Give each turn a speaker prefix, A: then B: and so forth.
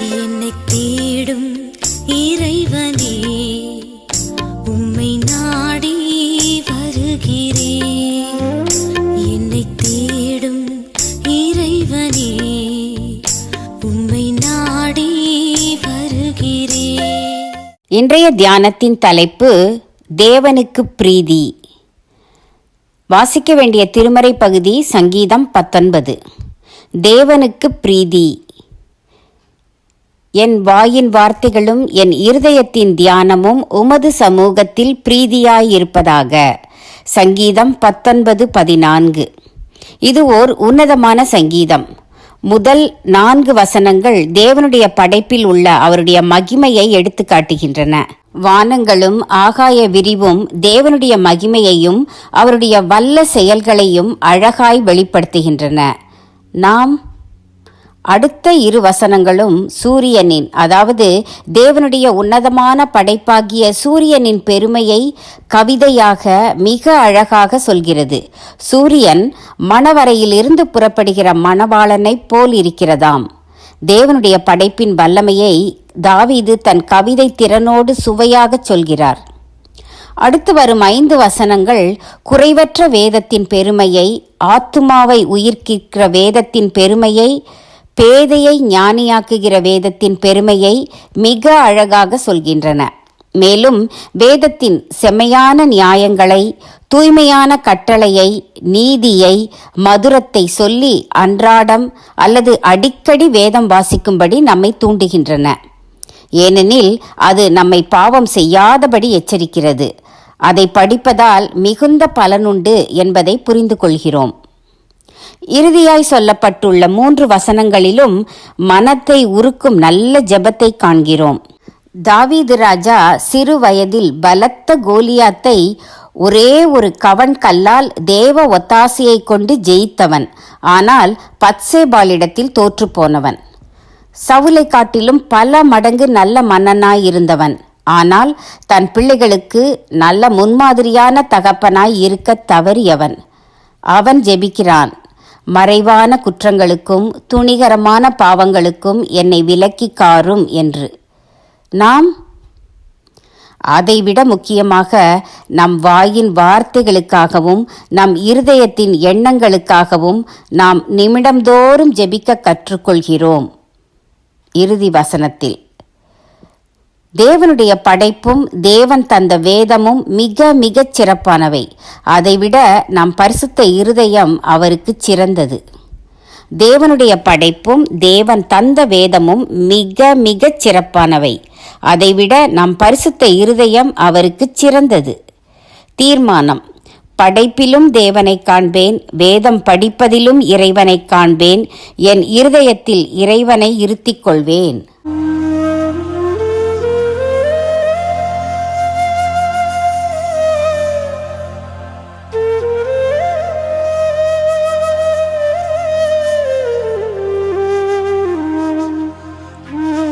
A: என்னை தேடும் இறைவனே, உம்மை நாடி வருகிறேன். என்னை தேடும் இறைவனே, உம்மை நாடி வருகிறேன்.
B: இன்றைய தியானத்தின் தலைப்பு தேவனுக்கு பிரீதி. வாசிக்க வேண்டிய திருமறை பகுதி சங்கீதம் 19. தேவனுக்கு பிரீதி. என் வாயின் வார்த்தைகளும் என் இருதயத்தின் தியானமும் உமது சமூகத்தில் பிரீதியாயிருப்பதாக. சங்கீதம் 19:14. இது ஓர் உன்னதமான சங்கீதம். முதல் 4 வசனங்கள் தேவனுடைய படைப்பில் உள்ள அவருடைய மகிமையை எடுத்து காட்டுகின்றன. வானங்களும் ஆகாய விரிவும் தேவனுடைய மகிமையையும் அவருடைய வல்ல செயல்களையும் அழகாய் வெளிப்படுத்துகின்றன. நாம் அடுத்த 2 வசனங்களும் சூரியனின், அதாவது தேவனுடைய உன்னதமான படைப்பாகிய சூரியனின் பெருமையை கவிதையாக மிக அழகாக சொல்கிறது. சூரியன் மணவரையிலிருந்து புறப்படுகிற மணவாளனைப் போல் இருக்கிறதாம். தேவனுடைய படைப்பின் வல்லமையை தாவீது தன் கவிதை திறனோடு சுவையாக சொல்கிறார். அடுத்து வரும் 5 வசனங்கள் குறைவற்ற வேதத்தின் பெருமையை, ஆத்துமாவை உயிர்க்கிற வேதத்தின் பெருமையை, பேதையை ஞானியாக்குகிற வேதத்தின் பெருமையை மிக அழகாக சொல்கின்றன. மேலும் வேதத்தின் செம்மையான நியாயங்களை, தூய்மையான கட்டளையை, நீதியை, மதுரத்தை சொல்லி அன்றாடம் அல்லது அடிக்கடி வேதம் வாசிக்கும்படி நம்மை தூண்டுகின்றன. ஏனெனில் அது நம்மை பாவம் செய்யாதபடி எச்சரிக்கிறது. அதை படிப்பதால் மிகுந்த பலனுண்டு என்பதை புரிந்து கொள்கிறோம். இறுதியாய் சொல்லப்பட்டுள்ள 3 வசனங்களிலும் மனத்தை உருக்கும் நல்ல ஜெபத்தை காண்கிறோம். தாவீது ராஜா சிறு வயதில் பலத்த கோலியாத்தை ஒரே ஒரு கவன் கல்லால் தேவ ஒத்தாசையை கொண்டு ஜெயித்தவன். ஆனால் பத்சேபாளிடத்தில் தோற்று போனவன். சவுலை காட்டிலும் பல மடங்கு நல்ல மன்னனாயிருந்தவன். ஆனால் தன் பிள்ளைகளுக்கு நல்ல முன்மாதிரியான தகப்பனாய் இருக்க தவறியவன். அவன் ஜெபிக்கிறான், மறைவான குற்றங்களுக்கும் துணிகரமான பாவங்களுக்கும் என்னை விலக்கி காரும் என்று. நாம் அதைவிட முக்கியமாக நம் வாயின் வார்த்தைகளுக்காகவும் நம் இருதயத்தின் எண்ணங்களுக்காகவும் நாம் நிமிடந்தோறும் ஜெபிக்க கற்றுக்கொள்கிறோம். இறுதி வசனத்தில் தேவனுடைய படைப்பும் தேவன் தந்த வேதமும் மிக மிகச் சிறப்பானவை. அதைவிட நம் பரிசுத்த இருதயம் அவருக்கு சிறந்தது. தேவனுடைய படைப்பும் தேவன் தந்த வேதமும் மிக மிகச் சிறப்பானவை. அதைவிட நம் பரிசுத்த இருதயம் அவருக்கு சிறந்தது. தீர்மானம்: படைப்பிலும் தேவனை காண்பேன், வேதம் படிப்பதிலும் இறைவனை காண்பேன், என் இருதயத்தில் இறைவனை இருத்திக் கொள்வேன்.